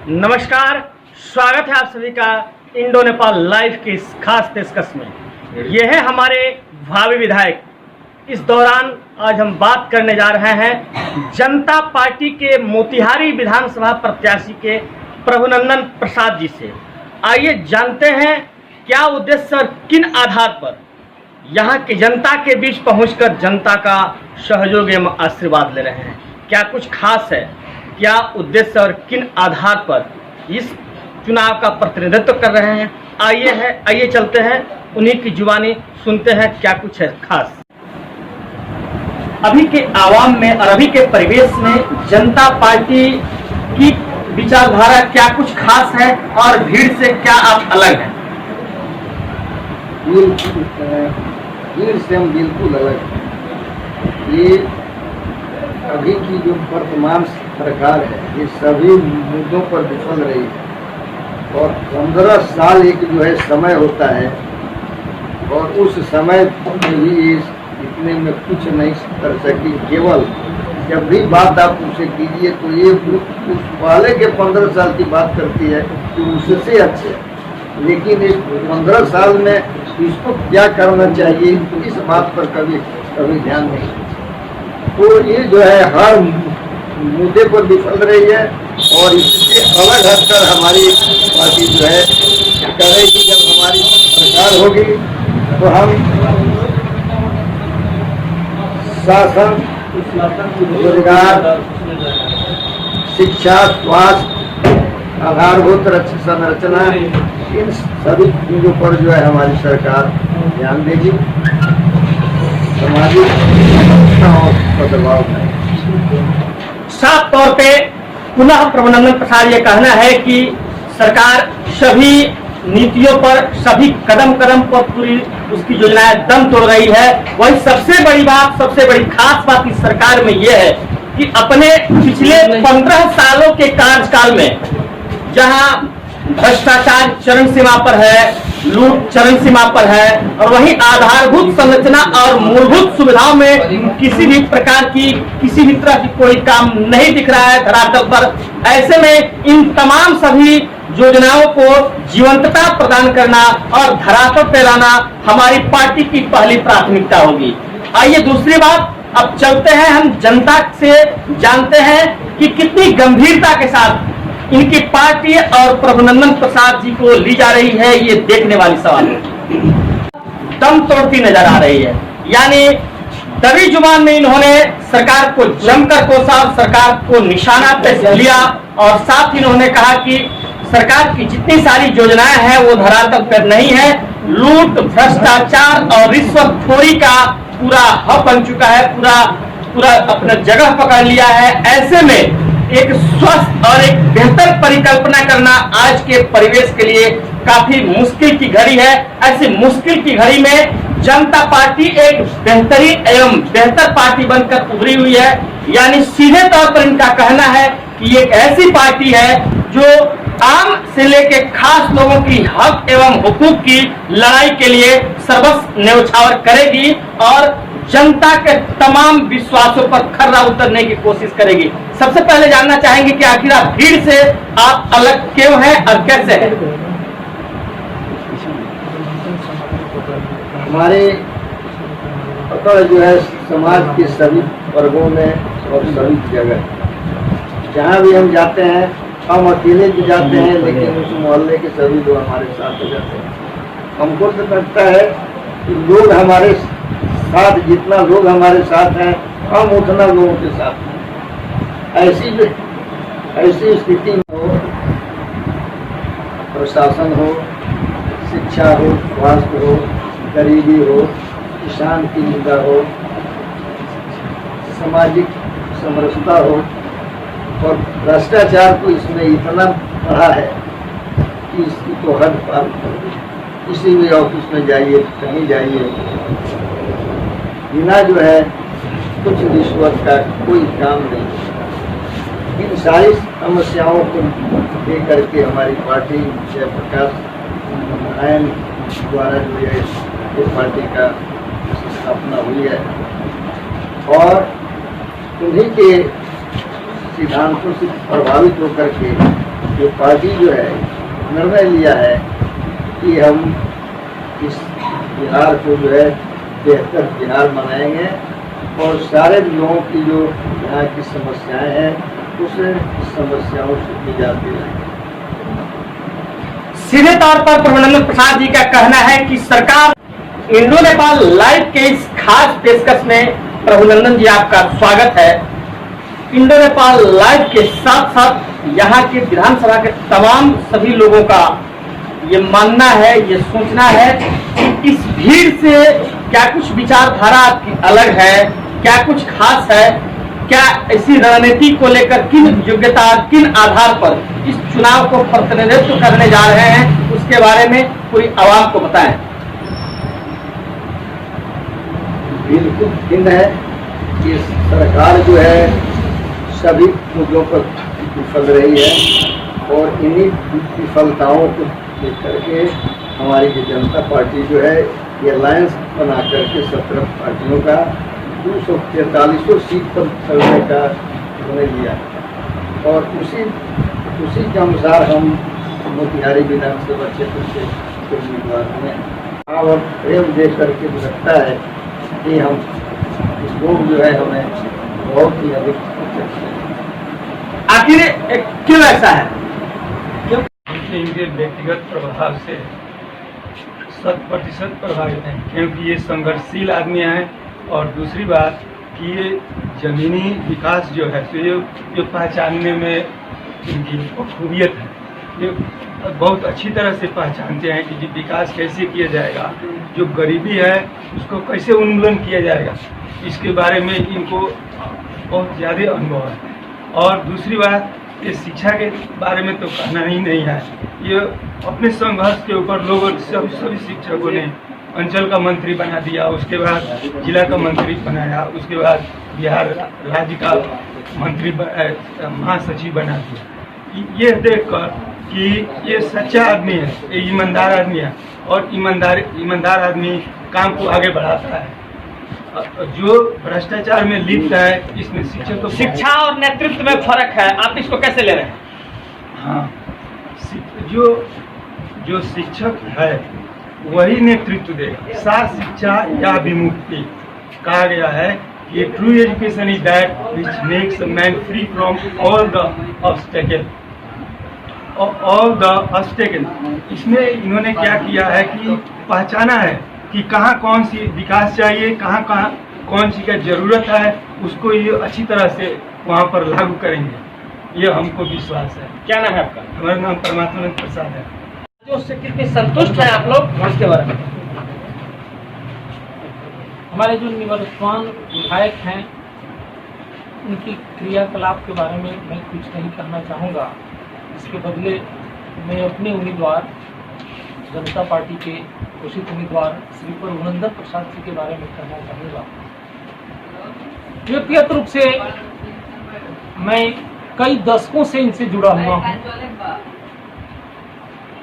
नमस्कार, स्वागत है आप सभी का इंडो नेपाल लाइव की इस खास पेशकश में। ये है हमारे भावी विधायक। इस दौरान आज हम बात करने जा रहे हैं जनता पार्टी के मोतिहारी विधानसभा प्रत्याशी के प्रभुनंदन प्रसाद जी से। आइए जानते हैं क्या उद्देश्य और किन आधार पर यहाँ की जनता के बीच पहुंचकर जनता का सहयोग एवं आशीर्वाद ले रहे हैं। क्या कुछ खास है, क्या उद्देश्य और किन आधार पर इस चुनाव का प्रतिनिधित्व कर रहे हैं। आइए चलते हैं, उन्हीं की जुबानी सुनते हैं क्या कुछ है खास। अभी के आवाम में और अभी के परिवेश में जनता पार्टी की विचारधारा क्या कुछ खास है और भीड़ से क्या आप अलग हैं? भीड़ से हम बिल्कुल अलग हैं। ये अभी की जो वर्तमान सरकार है ये सभी मुद्दों पर विफल रही है और 15 साल एक जो है समय होता है और उस समय में भी इतने में कुछ नहीं कर सकी। केवल जब भी बात आप उनसे कीजिए तो ये उस पहले के 15 साल की बात करती है कि उससे अच्छे है, लेकिन इस 15 साल में इसको क्या करना चाहिए इस बात पर कभी ध्यान नहीं। तो ये जो है हर मुद्दे पर विफल रही है और इससे अलग हटकर हमारी पार्टी जो है करेगी। जब हमारी सरकार होगी तो हम शासन, रोजगार, शिक्षा, स्वास्थ्य, आधारभूत संरचना, इन सभी चीजों पर जो है हमारी सरकार ध्यान देगी। सामाजिक बदलाव है। साफ तौर पे पुनः प्रभुनंदन प्रसाद ये कहना है कि सरकार सभी नीतियों पर, सभी कदम पर पूरी उसकी योजनाएं दम तोड़ रही है। वही सबसे बड़ी बात, सबसे बड़ी खास बात इस सरकार में यह है कि अपने पिछले 15 सालों के कार्यकाल में जहां भ्रष्टाचार चरम सीमा पर है, लूट चरम सीमा पर है और वहीं आधारभूत संरचना और मूलभूत सुविधाओं में किसी भी प्रकार की, किसी भी तरह की कोई काम नहीं दिख रहा है धरातल पर। ऐसे में इन तमाम सभी योजनाओं को जीवंतता प्रदान करना और धरातल पे लाना हमारी पार्टी की पहली प्राथमिकता होगी। आइए दूसरी बात, अब चलते हैं हम जनता से जानते हैं कि कितनी गंभीरता के साथ इनकी पार्टी और प्रभुनंदन प्रसाद जी को ली जा रही है। ये देखने वाली सवाल दम तोड़ती नजर आ रही है। यानी दबी जुबान में इन्होंने सरकार को जमकर कोसा, सरकार को निशाना पे लिया और साथ ही इन्होंने कहा कि सरकार की जितनी सारी योजनाएं हैं वो धरातल पर नहीं है। लूट, भ्रष्टाचार और रिश्वतखोरी का पूरा हब बन चुका है, पूरा अपना जगह पकड़ लिया है। ऐसे में एक स्वस्थ और एक बेहतर परिकल्पना करना आज के परिवेश के लिए काफी मुश्किल की घड़ी है। ऐसी मुश्किल की घड़ी में जनता पार्टी एक बेहतरीन एवं बेहतर पार्टी बनकर उभरी हुई है। यानी सीधे तौर पर इनका कहना है कि एक ऐसी पार्टी है जो आम से लेके खास लोगों की हक एवं हुकूक की लड़ाई के लिए सर्वस्व न्यौछावर करेगी और जनता के तमाम विश्वासों पर खरा उतरने की कोशिश करेगी। सबसे पहले जानना चाहेंगे कि आखिर आप भीड़ से आप अलग क्यों हैं और कैसे हैं? हमारे पकड़ जो है समाज के सभी वर्गों में और सभी जगह जहाँ भी हम जाते हैं, हम अकेले भी जाते हैं लेकिन उस मोहल्ले के सभी लोग हमारे साथ हो जाते हैं। हमको तो लगता है कि लोग हमारे साथ, जितना लोग हमारे साथ हैं हम उतना लोगों के साथ हैं। ऐसी स्थिति में हो, प्रशासन हो, शिक्षा हो, स्वास्थ्य हो, गरीबी हो, किसान की निंदा हो, सामाजिक समरसता हो और भ्रष्टाचार तो इसमें इतना बढ़ा है कि इसकी तो हद पार किसी भी ऑफिस में जाइए, कहीं जाइए, बिना जो है कुछ रिश्वत का कोई काम नहीं। इन सारी समस्याओं को लेकर के हमारी पार्टी जयप्रकाश नारायण द्वारा जो है इस पार्टी का स्थापना हुई है और उन्हीं के सिद्धांतों से प्रभावित होकर के जो पार्टी जो है निर्णय लिया है कि हम इस बिहार को जो है बेहतर बिहार बनाएंगे और सारे लोगों की जो यहाँ की समस्याएं हैं उस समस्याओं से निजात दिलाएंगे। सीधे तौर पर प्रभुनंदन प्रसाद जी का कहना है कि सरकार इंडो नेपाल लाइव के इस खास पेशकश में प्रभुनंदन जी आपका स्वागत है। इंडो नेपाल लाइव के साथ साथ यहाँ के विधानसभा के तमाम सभी लोगों का ये मानना है, ये सोचना है कि इस भीड़ से क्या कुछ विचारधारा आपकी अलग है, क्या कुछ खास है, क्या ऐसी रणनीति को लेकर किन योग्यता किन आधार पर इस चुनाव को प्रतिनिधित्व करने जा रहे हैं, उसके बारे में पूरी आवाम को बताएं। बिल्कुल भिन्न है कि सरकार जो है सभी मुद्दों पर विफल रही है और इन्हीं विफलताओं को लेकर के हमारी जो जनता पार्टी जो है ये अलायंस बना करके 17 पार्टियों का 243 सीट पर चलने का निर्णय लिया और उसी के अनुसार हम मोतिहारी विधानसभा क्षेत्र से उम्मीदवार हैं और प्रेम दे करके लगता है कि हम इस लोग जो है हमें बहुत ही अधिक आखिर क्यों ऐसा है? इनके व्यक्तिगत प्रभाव से 100% प्रभावित हैं, क्योंकि ये संघर्षशील आदमी हैं और दूसरी बात कि ये जमीनी विकास जो है तो ये पहचानने में इनकी खूबियत है। ये बहुत अच्छी तरह से पहचानते हैं कि विकास कैसे किया जाएगा, जो गरीबी है उसको कैसे उन्मूलन किया जाएगा, इसके बारे में इनको बहुत ज़्यादा अनुभव है। और दूसरी बात ये शिक्षा के बारे में तो कहना ही नहीं है। ये अपने संघर्ष के ऊपर लोगों सभी शिक्षकों ने अंचल का मंत्री बना दिया, उसके बाद जिला का मंत्री बनाया, उसके बाद बिहार राज्य का मंत्री महासचिव बना दिया। ये देखकर कि ये सच्चा आदमी है, ये ईमानदार आदमी है और ईमानदार आदमी काम को आगे बढ़ाता है। जो भ्रष्टाचार में लिप्त है इसमें शिक्षा और नेतृत्व में फर्क है, आप इसको कैसे ले रहे हैं? हाँ, जो शिक्षक है वही नेतृत्व देगा। साथ शिक्षा या विमुक्ति कहा गया है कि true education is that which makes a man free from all the obstacle. इसमें इन्होंने क्या किया है कि पहचाना है कि कहाँ कौन सी विकास चाहिए, कहाँ कौन सी का जरूरत है, उसको ये अच्छी तरह से वहाँ पर लागू करेंगे, ये हमको विश्वास है। क्या नाम है आपका? हमारा नाम परमात्मानंद प्रसाद है। जो उससे कितने संतुष्ट हैं आप लोग, उसके बारे में? हमारे जो निवर्तमान विधायक हैं उनकी क्रियाकलाप के बारे में मैं कुछ नहीं कहना चाहूँगा। इसके बदले मैं अपने उम्मीदवार जनता पार्टी के घोषित उम्मीदवार श्री प्रभुनंदन प्रसाद जी के बारे में कहना चाहूँगा। व्यक्तिगत रूप से मैं कई दशकों से इनसे जुड़ा हुआ हूँ।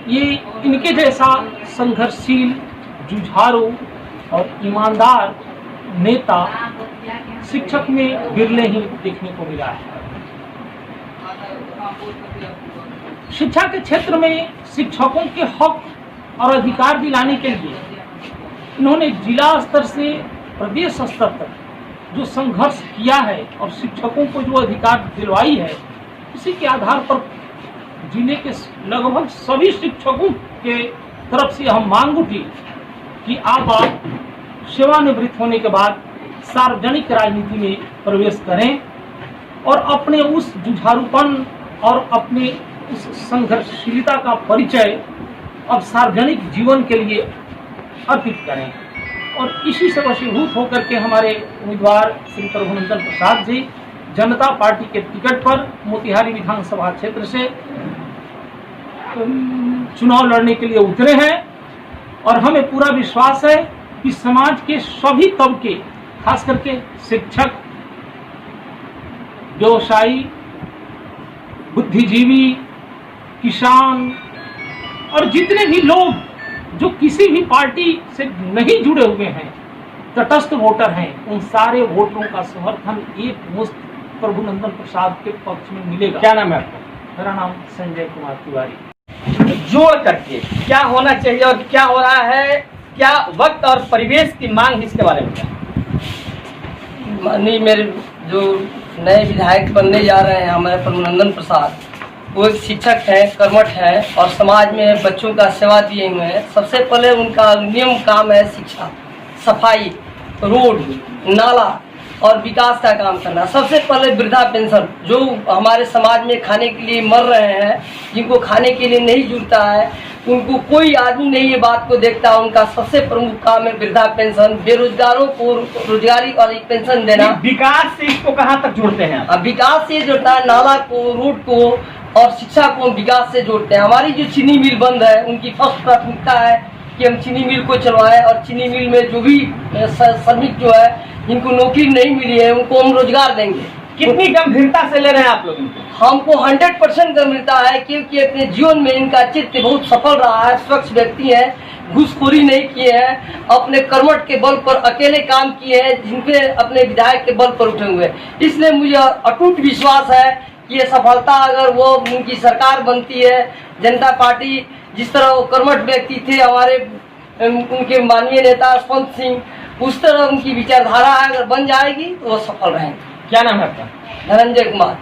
ये इनके जैसा संघर्षशील, जुझारू और ईमानदार नेता शिक्षक में बिरले ही देखने को मिला है। शिक्षा के क्षेत्र में शिक्षकों के हक और अधिकार दिलाने के लिए इन्होंने जिला स्तर से प्रदेश स्तर तक जो संघर्ष किया है और शिक्षकों को जो अधिकार दिलवाई है, उसी के आधार पर जिले के लगभग सभी शिक्षकों के तरफ से हम मांग उठी कि आप सेवानिवृत्त होने के बाद सार्वजनिक राजनीति में प्रवेश करें और अपने उस जुझारूपन और अपने उस संघर्षशीलता का परिचय अब सार्वजनिक जीवन के लिए अर्पित करें। और इसी से वशीभूत होकर के हमारे उम्मीदवार श्री प्रभुनंदन प्रसाद जी जनता पार्टी के टिकट पर मोतिहारी विधानसभा क्षेत्र से चुनाव लड़ने के लिए उतरे हैं। और हमें पूरा विश्वास है कि समाज के सभी तबके, खास करके शिक्षक, व्यवसायी, बुद्धिजीवी, किसान और जितने भी लोग जो किसी भी पार्टी से नहीं जुड़े हुए हैं, तटस्थ वोटर हैं, उन सारे वोटरों का समर्थन एक मुश्त प्रभुनंदन प्रसाद के पक्ष में मिलेगा। क्या नाम है आपका? मेरा नाम संजय कुमार तिवारी। जोड़ करके क्या होना चाहिए और क्या हो रहा है, क्या वक्त और परिवेश की मांग है, इसके बारे में क्या? माननीय मेरे जो नए विधायक बनने जा रहे हैं हमारे प्रभुनंदन प्रसाद, वो एक शिक्षक हैं, कर्मठ हैं और समाज में बच्चों का सेवा दिए हुए हैं। सबसे पहले उनका नियम काम है शिक्षा, सफाई, रोड, नाला और विकास का काम करना। सबसे पहले वृद्धा पेंशन, जो हमारे समाज में खाने के लिए मर रहे हैं, जिनको खाने के लिए नहीं जुड़ता है, उनको कोई आदमी नहीं ये बात को देखता। उनका सबसे प्रमुख काम है वृद्धा पेंशन। बेरोजगारों को रोजगारी और पेंशन देना। विकास से इसको कहाँ तक जोड़ते हैं आप? अब विकास से जोड़ता है, नाला को, रोड को और शिक्षा को हम विकास से जोड़ते हैं। हमारी जो चीनी मिल बंद है, उनकी फर्स्ट प्राथमिकता है कि हम चीनी मिल को चलवाएं और चीनी मिल में जो भी श्रमिक जो है जिनको नौकरी नहीं मिली है, उनको हम रोजगार देंगे। कितनी गंभीरता से ले रहे हैं आप लोग इनको? हमको 100% गंभीरता है, क्योंकि अपने जीवन में इनका चित्त बहुत सफल रहा है। स्वच्छ व्यक्ति है, घूसखोरी नहीं किए हैं, अपने कर्मठ के बल पर अकेले काम किए हैं, जिनपे अपने विधायक के बल पर उठे हुए। इसलिए मुझे अटूट विश्वास है कि ये सफलता अगर वो उनकी सरकार बनती है, जनता पार्टी जिस तरह वो कर्मठ व्यक्ति थे हमारे उनके माननीय नेता यशवंत सिंह, उस तरह उनकी विचारधारा अगर बन जाएगी तो वो सफल रहेंगे। क्या नाम है आपका? धनंजय कुमार।